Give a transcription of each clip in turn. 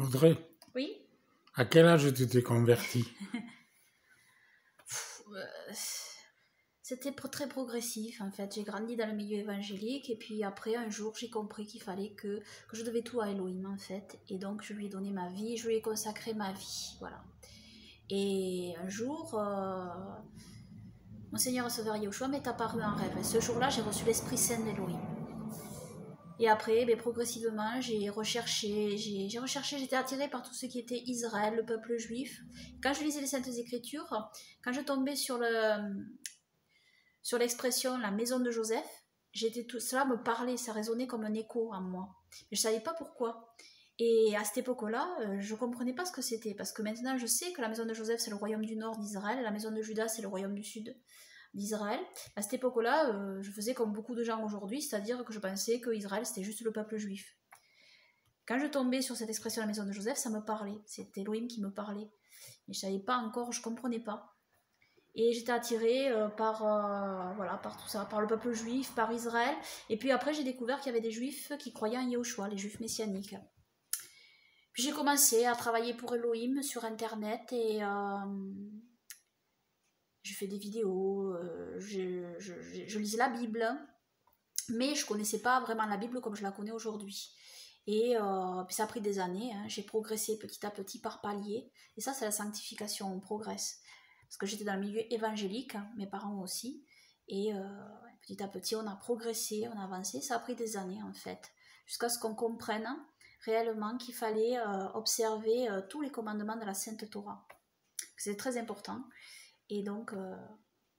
Audrey, Oui. à quel âge tu t'es convertie? C'était très progressif en fait. J'ai grandi dans le milieu évangélique et puis après un jour j'ai compris qu'il fallait que je devais tout à Elohim en fait. Et donc je lui ai donné ma vie, je lui ai consacré ma vie. Voilà. Et un jour, mon Seigneur Sauveur Yahushua m'est apparu en rêve. Et ce jour-là, j'ai reçu l'Esprit Saint d'Elohim. Et après, progressivement, j'ai recherché, j'étais attirée par tout ce qui était Israël, le peuple juif. Quand je lisais les Saintes Écritures, quand je tombais sur l'expression la maison de Joseph, cela me parlait, ça résonnait comme un écho en moi. Mais je ne savais pas pourquoi. Et à cette époque-là, je ne comprenais pas ce que c'était, parce que maintenant je sais que la maison de Joseph c'est le royaume du nord d'Israël, et la maison de Judas c'est le royaume du sud d'Israël. À cette époque-là, je faisais comme beaucoup de gens aujourd'hui, c'est-à-dire que je pensais que Israël c'était juste le peuple juif. Quand je tombais sur cette expression la maison de Joseph, ça me parlait, c'était Elohim qui me parlait. Mais je ne savais pas encore, je ne comprenais pas. Et j'étais attirée par tout ça, par le peuple juif, par Israël. Et puis après, j'ai découvert qu'il y avait des juifs qui croyaient en Yahushua, les juifs messianiques. Puis j'ai commencé à travailler pour Elohim sur Internet et je fais des vidéos, je lisais la Bible, mais je ne connaissais pas vraiment la Bible comme je la connais aujourd'hui. Et puis ça a pris des années, hein. J'ai progressé petit à petit par paliers. Et ça, c'est la sanctification, on progresse. Parce que j'étais dans le milieu évangélique, mes parents aussi. Et petit à petit, on a progressé, on a avancé. Ça a pris des années, en fait. Jusqu'à ce qu'on comprenne réellement qu'il fallait observer tous les commandements de la Sainte Torah. C'est très important. Et donc,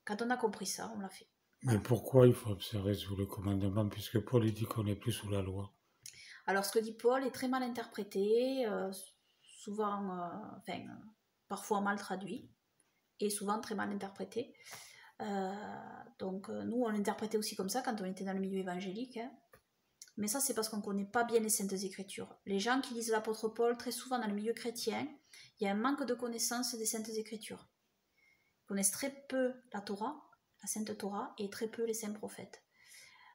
quand on a compris ça, on l'a fait. Mais pourquoi il faut observer sous le commandement, puisque Paul dit qu'on n'est plus sous la loi? Alors, ce que dit Paul est très mal interprété, souvent, parfois mal traduit, et souvent très mal interprété. Donc, nous, on l'interprétait aussi comme ça quand on était dans le milieu évangélique. Hein. Mais ça, c'est parce qu'on ne connaît pas bien les Saintes Écritures. Les gens qui lisent l'apôtre Paul, très souvent dans le milieu chrétien, il y a un manque de connaissance des Saintes Écritures. Ils connaissent très peu la Torah, la Sainte Torah, et très peu les saints prophètes.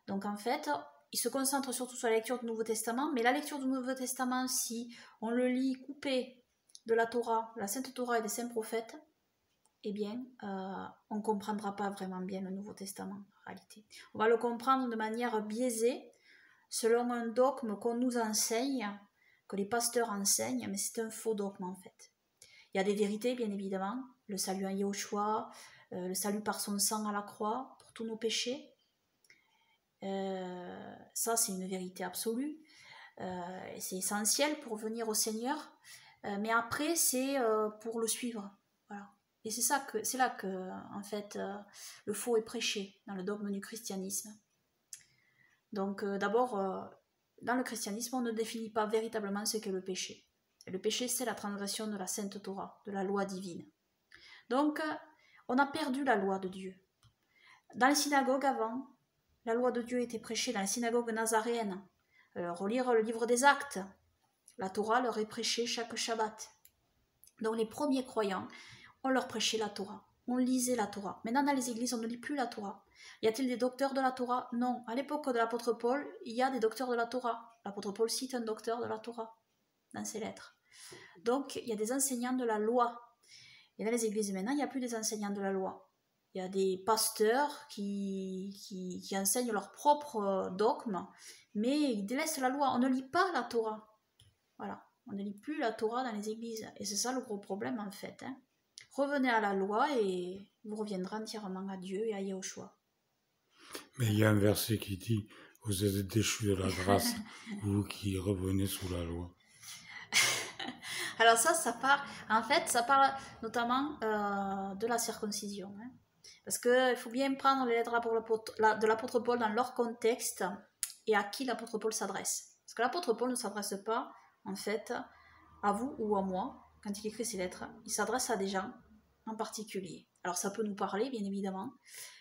Donc, en fait, il se concentre surtout sur la lecture du Nouveau Testament, mais la lecture du Nouveau Testament, si on le lit coupé de la Torah, la Sainte Torah et des saints prophètes, eh bien, on ne comprendra pas vraiment bien le Nouveau Testament, en réalité. On va le comprendre de manière biaisée, selon un dogme qu'on nous enseigne, que les pasteurs enseignent, mais c'est un faux dogme, en fait. Il y a des vérités, bien évidemment, le salut en Yahushua, le salut par son sang à la croix, pour tous nos péchés, ça c'est une vérité absolue, c'est essentiel pour venir au Seigneur, mais après c'est pour le suivre, voilà. Et c'est là que en fait le faux est prêché dans le dogme du christianisme. Donc d'abord dans le christianisme on ne définit pas véritablement ce qu'est le péché. Et le péché c'est la transgression de la Sainte Torah, de la loi divine. Donc on a perdu la loi de Dieu. Dans les synagogues avant, la loi de Dieu était prêchée dans les synagogues nazaréennes. Relire le livre des Actes. La Torah leur est prêchée chaque Shabbat. Donc les premiers croyants, on leur prêchait la Torah. On lisait la Torah. Maintenant, dans les églises, on ne lit plus la Torah. Y a-t-il des docteurs de la Torah? Non. À l'époque de l'apôtre Paul, il y a des docteurs de la Torah. L'apôtre Paul cite un docteur de la Torah dans ses lettres. Donc, il y a des enseignants de la loi. Et dans les églises maintenant, il n'y a plus des enseignants de la loi. Il y a des pasteurs qui enseignent leur propre dogme, mais ils délaissent la loi. On ne lit pas la Torah. Voilà. On ne lit plus la Torah dans les églises. Et c'est ça le gros problème en fait. Hein. Revenez à la loi et vous reviendrez entièrement à Dieu et à Yahushua. Mais il y a un verset qui dit « Vous êtes déchus de la grâce, vous qui revenez sous la loi. » Alors ça parle notamment de la circoncision. Hein. Parce qu'il faut bien prendre les lettres de l'apôtre Paul dans leur contexte et à qui l'apôtre Paul s'adresse. Parce que l'apôtre Paul ne s'adresse pas, en fait, à vous ou à moi, quand il écrit ces lettres. Il s'adresse à des gens en particulier. Alors ça peut nous parler, bien évidemment.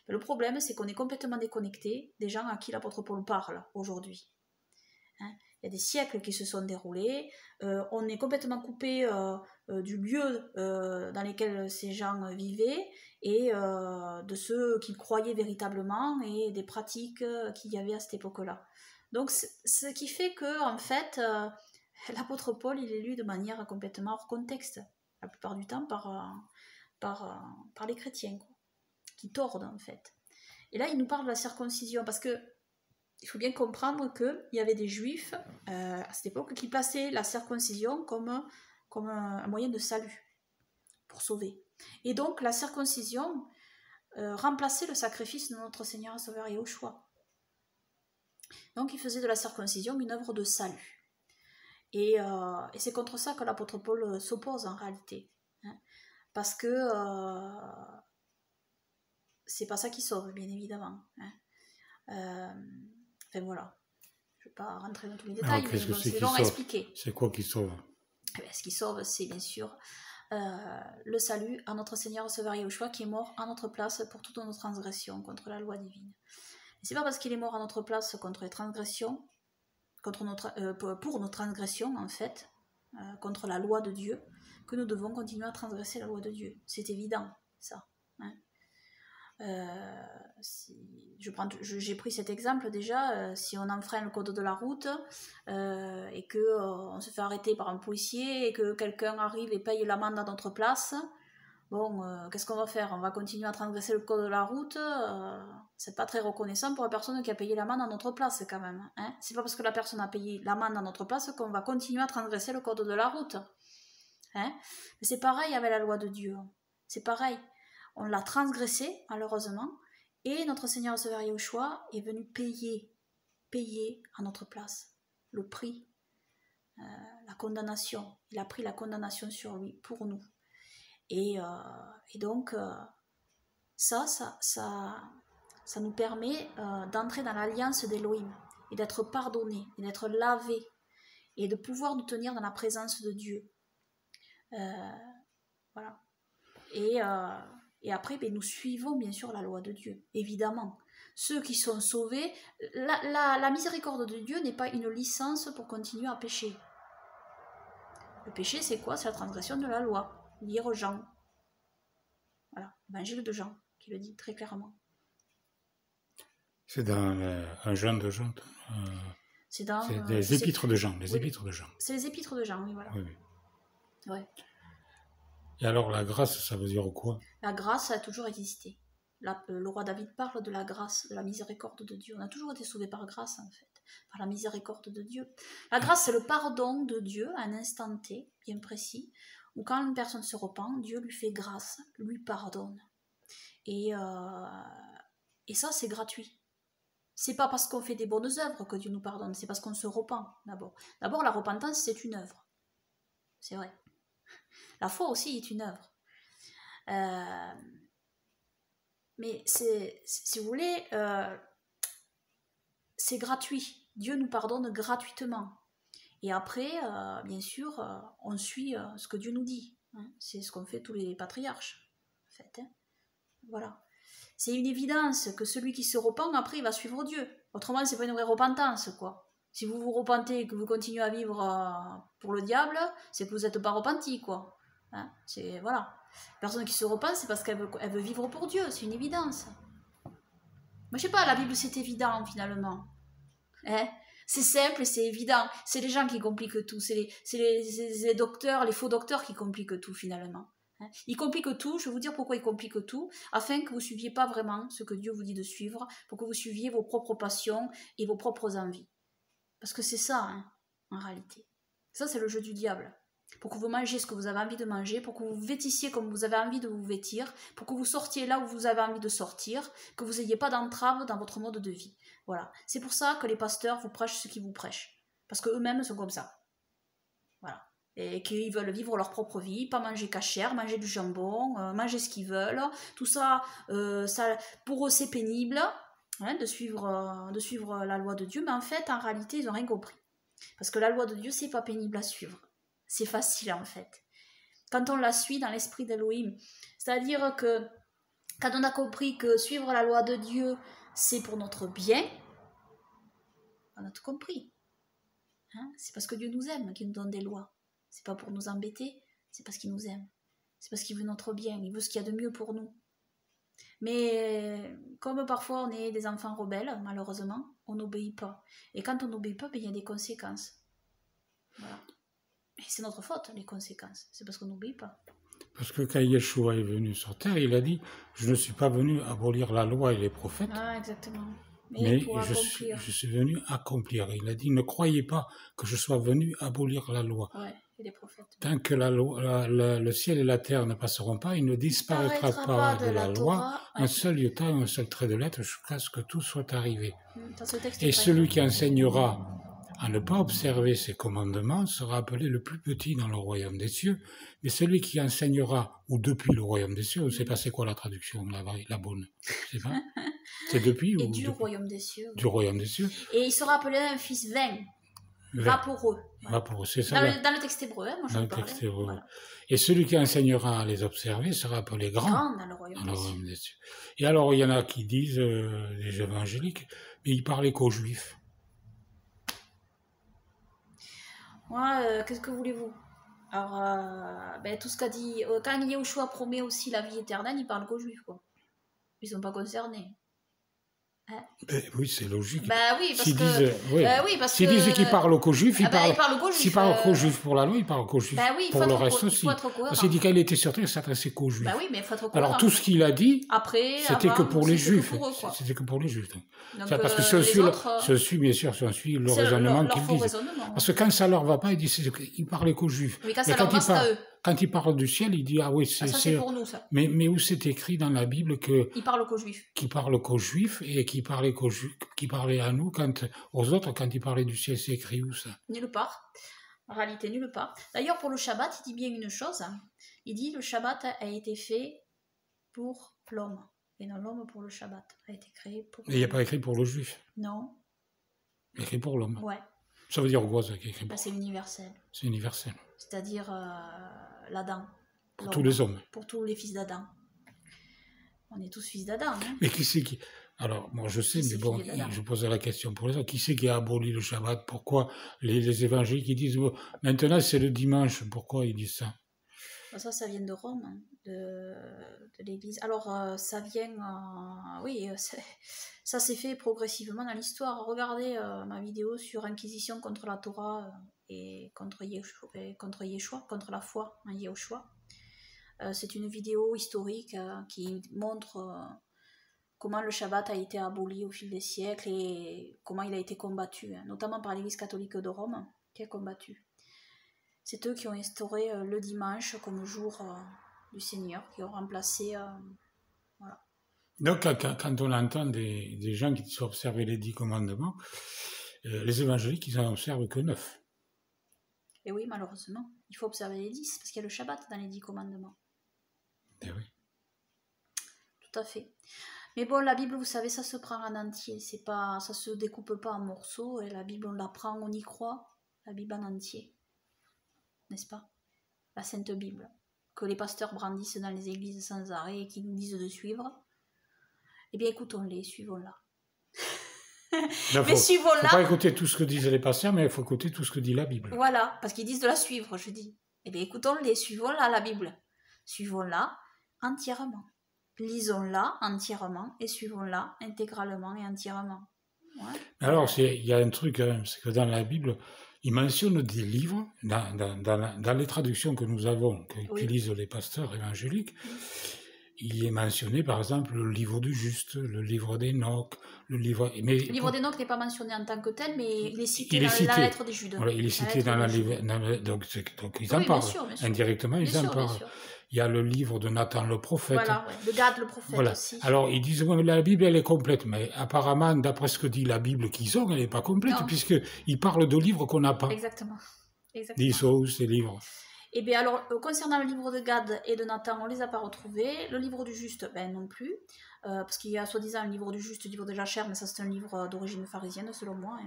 Mais le problème, c'est qu'on est complètement déconnecté des gens à qui l'apôtre Paul parle aujourd'hui. Hein. Il y a des siècles qui se sont déroulés, on est complètement coupé du lieu dans lequel ces gens vivaient et de ceux qu'ils croyaient véritablement et des pratiques qu'il y avait à cette époque-là. Donc ce qui fait que en fait l'apôtre Paul, il est lu de manière complètement hors contexte, la plupart du temps par les chrétiens, quoi, qui tordent en fait. Et là, il nous parle de la circoncision, parce que il faut bien comprendre qu'il y avait des juifs à cette époque qui plaçaient la circoncision comme un moyen de salut, pour sauver. Et donc la circoncision remplaçait le sacrifice de notre Seigneur et Sauveur Yahushua. Donc il faisait de la circoncision une œuvre de salut. Et c'est contre ça que l'apôtre Paul s'oppose en réalité. Hein, parce que c'est pas ça qui sauve, bien évidemment. Hein. Enfin voilà. Je ne vais pas rentrer dans tous les détails, mais bon, c'est long à expliquer. C'est quoi qui sauve? Ce qui sauve, c'est bien sûr le salut à notre Seigneur et Sauveur Yahushua qui est mort à notre place pour toutes nos transgressions contre la loi divine. Et c'est pas parce qu'il est mort à notre place contre les transgressions, pour nos transgressions en fait, contre la loi de Dieu, que nous devons continuer à transgresser la loi de Dieu. C'est évident, ça. Hein. J'ai pris cet exemple déjà, si on enfreint le code de la route et que on se fait arrêter par un policier et que quelqu'un arrive et paye l'amende à notre place, bon, qu'est-ce qu'on va faire? On va continuer à transgresser le code de la route, c'est pas très reconnaissant pour la personne qui a payé l'amende à notre place quand même. Hein, c'est pas parce que la personne a payé l'amende à notre place qu'on va continuer à transgresser le code de la route. Hein. Mais c'est pareil avec la loi de Dieu, c'est pareil. On l'a transgressé, malheureusement, et notre Seigneur et Sauveur Yahushua est venu payer à notre place le prix, la condamnation. Il a pris la condamnation sur lui, pour nous. Et donc, ça nous permet d'entrer dans l'alliance d'Élohim, et d'être pardonné, et d'être lavé, et de pouvoir nous tenir dans la présence de Dieu. Voilà. Et après, nous suivons bien sûr la loi de Dieu, évidemment. Ceux qui sont sauvés, la miséricorde de Dieu n'est pas une licence pour continuer à pécher. Le péché, c'est quoi? C'est la transgression de la loi. Lire Jean. Voilà, l'évangile de Jean, qui le dit très clairement. C'est dans un Jean de Jean. C'est des épîtres de Jean. Les épîtres de Jean. C'est les épîtres de Jean, oui, voilà. Oui. Ouais. Et alors la grâce, ça veut dire quoi? La grâce a toujours existé. Le roi David parle de la grâce, de la miséricorde de Dieu. On a toujours été sauvés par grâce, en fait, par la miséricorde de Dieu. La grâce, c'est le pardon de Dieu à un instant T, bien précis, où quand une personne se repent, Dieu lui fait grâce, lui pardonne. Et ça, c'est gratuit. C'est pas parce qu'on fait des bonnes œuvres que Dieu nous pardonne, c'est parce qu'on se repent d'abord. D'abord, la repentance, c'est une œuvre. C'est vrai. La foi aussi est une œuvre. Mais si vous voulez, c'est gratuit. Dieu nous pardonne gratuitement. Et après, bien sûr, on suit ce que Dieu nous dit. Hein. C'est ce qu'ont fait tous les patriarches, en fait. Hein. Voilà. C'est une évidence que celui qui se repent, après, il va suivre Dieu. Autrement, c'est pas une vraie repentance, quoi. Si vous vous repentez et que vous continuez à vivre pour le diable, c'est que vous n'êtes pas repenti, quoi. Hein, c'est, voilà. La personne qui se repent, c'est parce qu'elle veut vivre pour Dieu, c'est une évidence. Moi, je sais pas, la Bible, c'est évident, finalement. Hein, c'est simple et c'est évident. C'est les gens qui compliquent tout. C'est les docteurs, les faux docteurs qui compliquent tout, finalement. Hein, ils compliquent tout, je vais vous dire pourquoi ils compliquent tout, afin que vous ne suiviez pas vraiment ce que Dieu vous dit de suivre, pour que vous suiviez vos propres passions et vos propres envies. Parce que c'est ça, hein, en réalité. Ça, c'est le jeu du diable. Pour que vous mangiez ce que vous avez envie de manger, pour que vous vêtissiez comme vous avez envie de vous vêtir, pour que vous sortiez là où vous avez envie de sortir, que vous n'ayez pas d'entrave dans votre mode de vie. Voilà. C'est pour ça que les pasteurs vous prêchent ce qu'ils vous prêchent. Parce qu'eux-mêmes sont comme ça. Voilà. Et qu'ils veulent vivre leur propre vie, pas manger cachère, manger du jambon, manger ce qu'ils veulent. Tout ça, pour eux, c'est pénible, hein, de suivre la loi de Dieu. Mais en fait, en réalité, ils n'ont rien compris. Parce que la loi de Dieu, c'est pas pénible à suivre. C'est facile en fait. Quand on la suit dans l'esprit d'Elohim, c'est-à-dire que quand on a compris que suivre la loi de Dieu, c'est pour notre bien, on a tout compris. Hein, c'est parce que Dieu nous aime qu'il nous donne des lois. C'est pas pour nous embêter, c'est parce qu'il nous aime. C'est parce qu'il veut notre bien, il veut ce qu'il y a de mieux pour nous. Mais comme parfois on est des enfants rebelles, malheureusement, on n'obéit pas. Et quand on n'obéit pas, il y a des conséquences. Voilà. Et c'est notre faute, les conséquences. C'est parce qu'on n'oublie pas. Parce que quand Yeshua est venu sur terre, il a dit « Je ne suis pas venu abolir la loi et les prophètes, Ah, exactement. mais pour accomplir. je suis venu accomplir. » Il a dit « Ne croyez pas que je sois venu abolir la loi. Ouais, et les prophètes. Tant que le ciel et la terre ne passeront pas, il ne disparaîtra pas de la loi un seul iota, un seul trait de lettre, jusqu'à ce que tout soit arrivé. Et celui qui enseignera à ne pas observer ces commandements sera appelé le plus petit dans le royaume des cieux, mais celui qui enseignera, ou depuis le royaume des cieux, on ne sait pas c'est quoi la traduction, la bonne, je sais pas. C'est depuis et ou du depuis royaume des cieux. Du royaume des cieux. Et il sera appelé un fils vain, vaporeux. Vaporeux, c'est ça. Dans le texte hébreu, moi je dans le parlais. texte hébreu. Voilà. Et celui qui enseignera à les observer sera appelé grand Dans le royaume des cieux. Et alors, il y en a qui disent, les évangéliques, mais ils parlaient qu'aux juifs. Moi, qu'est-ce que voulez-vous? Alors, tout ce qu'a dit... quand Yahushua promet aussi la vie éternelle, il parle qu'aux juifs, quoi. Ils sont pas concernés. Hein? Oui, c'est logique. Oui, parce que... S'ils disent qu'ils parlent qu'aux juifs, ils parlent qu'aux juifs. S'ils parlent qu'aux juifs pour la loi, ils parlent qu'aux juifs pour le reste aussi. Parce qu'il dit qu'il était sur terre, il s'adressait qu'aux juifs. Oui, mais il faut être cohérent. Alors tout ce qu'il a dit, c'était que pour les juifs. C'était que pour les juifs. Donc, parce que je suis bien sûr, je suis le raisonnement qu'ils disent. Parce que quand ça leur va pas, ils parlaient qu'aux juifs. Mais quand ça leur va, c'est à eux. Quand il parle du ciel, il dit ah oui, c'est pour nous ça. Mais où c'est écrit dans la Bible que il parle qu'aux juifs. Qui parle qu'aux juifs et qui parlait à nous aux autres quand il parlait du ciel, c'est écrit où ça? Nulle part. En réalité, nulle part. D'ailleurs, pour le Shabbat, il dit bien une chose. Il dit le Shabbat a été fait pour l'homme et non l'homme pour le Shabbat. A été créé pour. Et il n'y a pas écrit pour le juif. Non. Écrit pour l'homme. Ouais. Ça veut dire quoi ça qui est écrit pour... C'est universel. C'est universel. C'est-à-dire l'Adam. Pour tous les hommes. Pour tous les fils d'Adam. On est tous fils d'Adam. Hein. Mais qui c'est qui... Alors, moi je sais, mais bon, je posais la question pour les autres. Qui c'est qui a aboli le Shabbat? Pourquoi les évangéliques qui disent maintenant c'est le dimanche? Pourquoi ils disent ça? Ça vient de Rome, hein, de l'Église. Alors, ça vient... oui, ça s'est fait progressivement dans l'histoire. Regardez ma vidéo sur Inquisition contre la Torah et contre Yeshua, contre la foi en Yeshua. C'est une vidéo historique qui montre comment le Shabbat a été aboli au fil des siècles et comment il a été combattu, hein, notamment par l'Église catholique de Rome, qui a combattu. C'est eux qui ont instauré le dimanche comme jour du Seigneur, qui ont remplacé... voilà. Donc, quand on entend des gens qui disent observer les 10 commandements, les évangéliques, ils n'en observent que 9. Et oui, malheureusement, il faut observer les 10, parce qu'il y a le Shabbat dans les 10 commandements. Eh oui. Tout à fait. Mais bon, la Bible, vous savez, ça se prend en entier. Ça se découpe pas en morceaux. Et la Bible, on la prend, on y croit. La Bible en entier. N'est-ce pas? La Sainte Bible. Que les pasteurs brandissent dans les églises sans arrêt et qui nous disent de suivre. Eh bien, écoutons-les, suivons-la. Mais suivons-la. Il ne faut pas écouter tout ce que disent les pasteurs, mais il faut écouter tout ce que dit la Bible. Voilà, parce qu'ils disent de la suivre, je dis. Eh bien, écoutons-les, suivons-la, la Bible. Suivons-la entièrement. Lisons-la entièrement et suivons-la intégralement et entièrement. Ouais. Alors, il y a un truc, c'est que dans la Bible, il mentionne des livres, dans les traductions que nous avons, qu'utilisent les pasteurs évangéliques, il est mentionné par exemple le livre du juste, le livre d'Enoch, le livre d'Enoch n'est pas mentionné en tant que tel, mais il est cité dans la lettre des Judes. Voilà, il est cité dans la livre, donc ils en parlent, bien sûr. Indirectement ils en parlent. Il y a le livre de Nathan le prophète. Voilà, de Gad le prophète aussi. Alors ils disent la Bible elle est complète, mais apparemment d'après ce que dit la Bible qu'ils ont, elle n'est pas complète, puisqu'ils parlent de livres qu'on n'a pas. Exactement. Ces livres. Eh bien alors, concernant le livre de Gad et de Nathan, on ne les a pas retrouvés. Le livre du juste, non plus. Parce qu'il y a soi-disant un livre du juste, le livre de Jacher, mais ça c'est un livre d'origine pharisienne selon moi.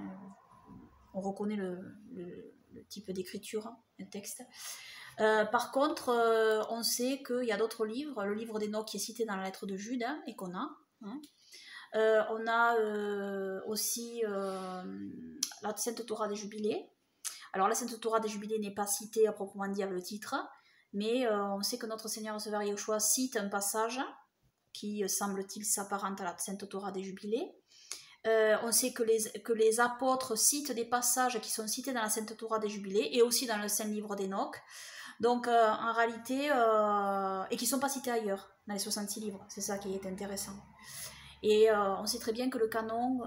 On reconnaît le type d'écriture, un texte. Par contre, on sait qu'il y a d'autres livres. Le livre d'Enoch qui est cité dans la lettre de Jude, et qu'on a. On a aussi la Sainte Torah des Jubilés. Alors la Sainte Torah des Jubilés n'est pas citée à proprement dit avec le titre, mais on sait que notre Seigneur et Sauveur Yeshua cite un passage qui, semble-t-il, s'apparente à la Sainte Torah des Jubilés. On sait que les apôtres citent des passages qui sont cités dans la Sainte Torah des Jubilés et aussi dans le Saint Livre d'Enoch. Donc en réalité, et qui ne sont pas cités ailleurs, dans les 66 livres. C'est ça qui est intéressant. Et on sait très bien que le canon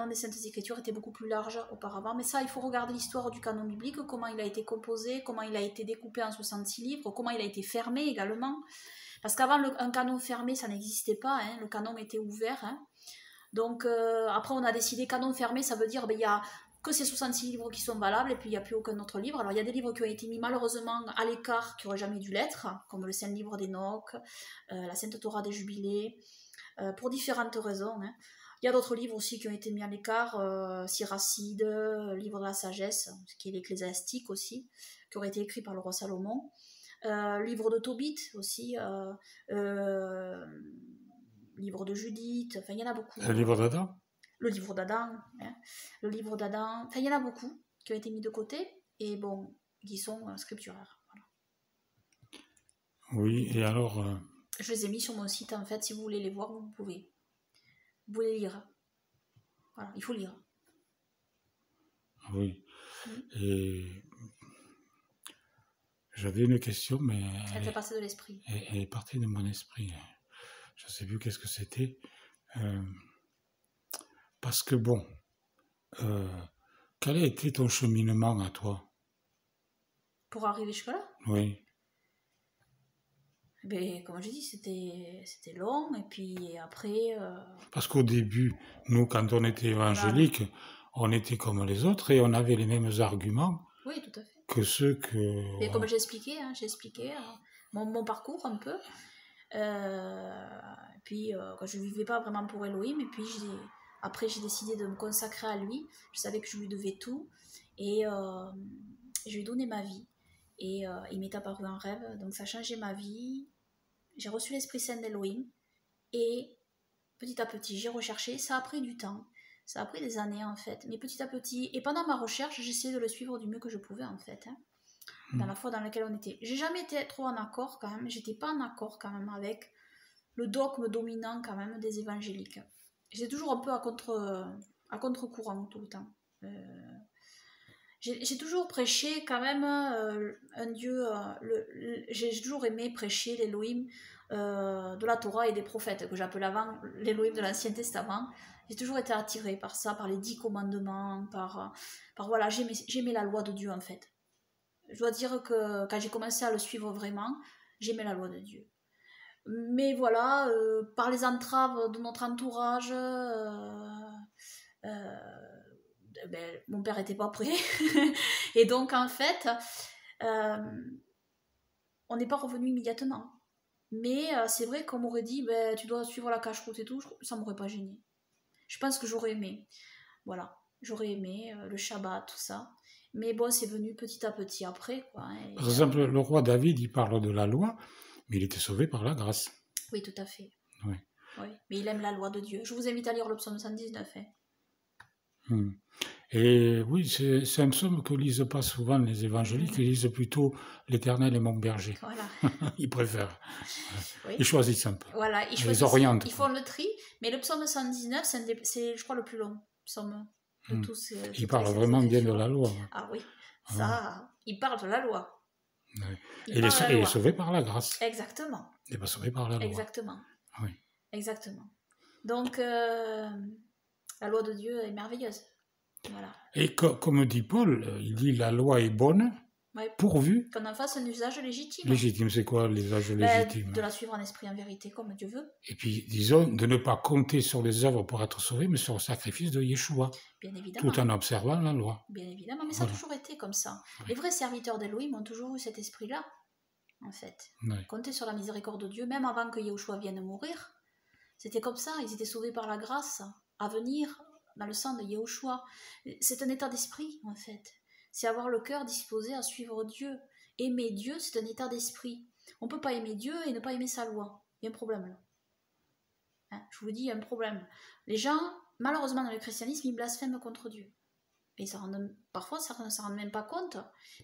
des Saintes Écritures était beaucoup plus large auparavant. Mais ça, il faut regarder l'histoire du canon biblique, comment il a été composé, comment il a été découpé en 66 livres, comment il a été fermé également. Parce qu'avant, un canon fermé, ça n'existait pas. Hein, le canon était ouvert. Hein. Donc après, on a décidé canon fermé, ça veut dire il y a que ces 66 livres qui sont valables et puis il n'y a plus aucun autre livre. Alors il y a des livres qui ont été mis malheureusement à l'écart, qui n'auraient jamais dû l'être, comme le Saint Livre d'Enoch, la Sainte Torah des Jubilés, pour différentes raisons. Hein. Il y a d'autres livres aussi qui ont été mis à l'écart, Siracide, Livre de la Sagesse, qui est l'Ecclésiastique aussi, qui aurait été écrit par le roi Salomon. Livre de Tobit aussi, livre de Judith, enfin il y en a beaucoup. Le livre d'Adam. Le livre d'Adam, hein. Le livre d'Adam, enfin il y en a beaucoup qui ont été mis de côté et bon, qui sont scripturaires. Voilà. Oui, et alors... Je les ai mis sur mon site en fait, si vous voulez les voir, vous pouvez. Vous pouvez les lire. Voilà, il faut lire. Oui. Et j'avais une question, mais... Elle fait passer de l'esprit. Elle est partie de mon esprit. Je ne sais plus qu'est-ce que c'était. Parce que bon, quel a été ton cheminement à toi? Pour arriver jusque-là? Oui. Ben, comme je dis, c'était long, et puis après... Parce qu'au début, nous, quand on était évangélique, on était comme les autres et on avait les mêmes arguments. Oui, tout à fait. Que ceux que... Et comme j'ai expliqué mon parcours un peu. Puis quand je ne vivais pas vraiment pour Elohim, et puis après j'ai décidé de me consacrer à lui. Je savais que je lui devais tout, et je lui ai donné ma vie. Et il m'est apparu un rêve, donc ça a changé ma vie. J'ai reçu l'Esprit Saint d'Elohim, et petit à petit j'ai recherché. Ça a pris du temps, ça a pris des années en fait, mais petit à petit, et pendant ma recherche, j'essayais de le suivre du mieux que je pouvais en fait, hein, dans la foi dans laquelle on était. J'ai jamais été trop en accord quand même, j'étais pas en accord quand même avec le dogme dominant quand même des évangéliques. J'étais toujours un peu à contre-courant tout le temps. J'ai toujours prêché quand même un Dieu, j'ai toujours aimé prêcher l'Elohim de la Torah et des prophètes, que j'appelle avant l'Elohim de l'Ancien Testament. J'ai toujours été attirée par ça, par les 10 commandements, par voilà, j'aimais la loi de Dieu en fait. Je dois dire que quand j'ai commencé à le suivre vraiment, j'aimais la loi de Dieu. Mais voilà, par les entraves de notre entourage, ben, mon père n'était pas prêt. Et donc, en fait, on n'est pas revenu immédiatement. Mais c'est vrai qu'on m'aurait dit, ben, tu dois suivre la cache-route et tout, ça ne m'aurait pas gêné. Je pense que j'aurais aimé. Voilà, j'aurais aimé le Shabbat, tout ça. Mais bon, c'est venu petit à petit après, quoi. Et, par exemple, le roi David, il parle de la loi, mais il était sauvé par la grâce. Oui, tout à fait. Oui. Oui, mais il aime la loi de Dieu. Je vous invite à lire le psaume 119. Hein. Et oui, c'est un psaume que lisent pas souvent les évangéliques, ils lisent plutôt l'Éternel est mon berger. Voilà. Ils préfèrent. Oui. Ils choisissent un peu. Voilà, ils orientent. Ils font le tri, mais le psaume 119, c'est je crois le plus long psaume de tous. Il parle vraiment bien de la loi. Ah oui, ça, il parle de la loi. Oui. Il est sauvé par la grâce. Exactement. Il n'est pas sauvé par la loi. Exactement. Oui. Exactement. Donc, la loi de Dieu est merveilleuse. Voilà. Et comme dit Paul, il dit la loi est bonne, pourvu qu'on en fasse un usage légitime. Légitime, c'est quoi l'usage légitime? De la suivre en esprit, en vérité, comme Dieu veut. Et puis, disons, de ne pas compter sur les œuvres pour être sauvé, mais sur le sacrifice de Yeshua. Bien évidemment. Tout en observant la loi. Bien évidemment, mais ça a toujours été comme ça. Oui. Les vrais serviteurs d'Elohim ont toujours eu cet esprit-là, en fait. Oui. Compter sur la miséricorde de Dieu, même avant que Yeshua vienne mourir. C'était comme ça, ils étaient sauvés par la grâce à venir dans le sang de Yeshua. C'est un état d'esprit, en fait. C'est avoir le cœur disposé à suivre Dieu. Aimer Dieu, c'est un état d'esprit. On ne peut pas aimer Dieu et ne pas aimer sa loi. Il y a un problème là. Hein, je vous le dis, il y a un problème. Les gens, malheureusement dans le christianisme, ils blasphèment contre Dieu. Et parfois, ça ne s'en rendent même pas compte.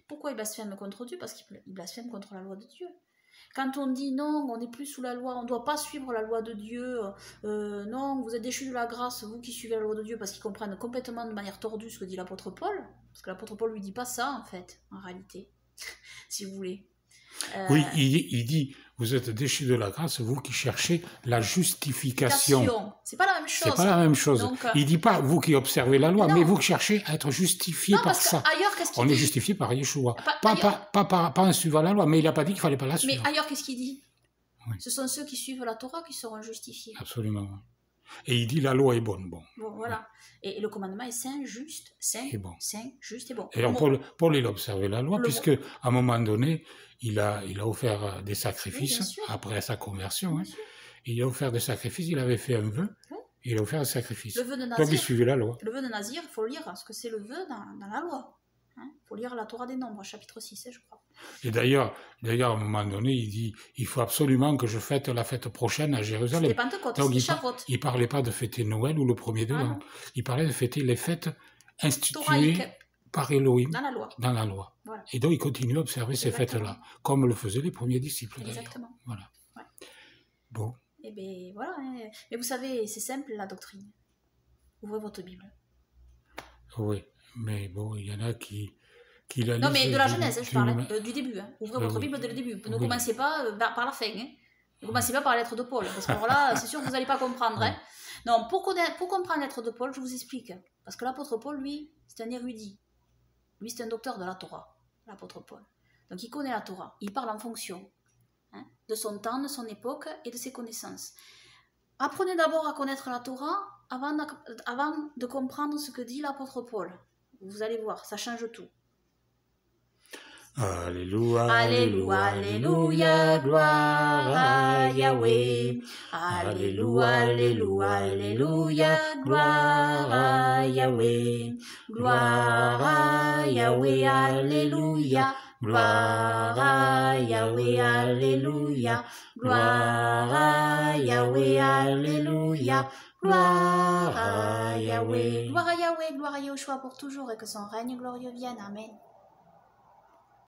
Pourquoi ils blasphèment contre Dieu? Parce qu'ils blasphèment contre la loi de Dieu. Quand on dit non, on n'est plus sous la loi, on ne doit pas suivre la loi de Dieu, non, vous êtes déchus de la grâce, vous qui suivez la loi de Dieu, parce qu'ils comprennent complètement de manière tordue ce que dit l'apôtre Paul, parce que l'apôtre Paul lui dit pas ça, en fait, en réalité, si vous voulez. Oui, il dit, vous êtes déchus de la grâce, vous qui cherchez la justification. C'est pas la même chose. C'est pas la même chose. Donc, il dit pas vous qui observez la loi, mais vous qui cherchez à être justifié par ça. Ailleurs, on est justifié par Yeshua. Pas en suivant la loi, mais il n'a pas dit qu'il fallait pas la suivre. Mais ailleurs, qu'est-ce qu'il dit? Oui. Ce sont ceux qui suivent la Torah qui seront justifiés. Absolument. Et il dit la loi est bonne. Bon, voilà. Et le commandement est saint, juste, saint, et bon. Saint, juste et bon. Et alors Paul, il a observé la loi, puisque à un moment donné, il a offert des sacrifices, après sa conversion. Hein. Il a offert des sacrifices, il avait fait un vœu, et il a offert des sacrifices. Le vœu de Nazir, donc il suivait la loi. Le vœu de Nazir, il faut lire ce que c'est le vœu dans la loi. Il faut lire la Torah des Nombres, chapitre 6, je crois. Et d'ailleurs, à un moment donné, il dit, il faut absolument que je fête la fête prochaine à Jérusalem. C'était Pentecôte, donc c'était il parlait pas de fêter Noël ou le premier de l'an. Il parlait de fêter les fêtes instituées par Elohim dans la loi. Voilà. Et donc il continue à observer ces fêtes-là, comme le faisaient les premiers disciples d'ailleurs. Exactement. Voilà. Ouais. Bon. Et bien voilà. Mais vous savez, c'est simple la doctrine. Ouvrez votre Bible. Oui, mais bon, il y en a qui la lisent. Non, mais de la Genèse, je parle, du début. Hein. Ouvrez votre Bible dès le début. Ne commencez pas par la fin. Hein. Ne commencez pas par la lettre de Paul, parce que là, c'est sûr que vous n'allez pas comprendre. Hein. Non, pour comprendre la lettre de Paul, je vous explique. Parce que l'apôtre Paul, lui, c'est un érudit. Lui, c'est un docteur de la Torah, l'apôtre Paul. Donc, il connaît la Torah. Il parle en fonction de son temps, de son époque et de ses connaissances. Apprenez d'abord à connaître la Torah avant de comprendre ce que dit l'apôtre Paul. Vous allez voir, ça change tout. Alléluia, Alléluia, Alléluia, gloire à Yahweh. Alléluia, Alléluia, Alléluia, gloire à Yahweh. Gloire à Yahweh, Alléluia. Gloire à Yahweh, Alléluia. Gloire à Yahweh, Alléluia. Gloire à Yahweh. Gloire à Yahweh, gloire à Yahushua pour toujours et que son règne glorieux vienne. Amen.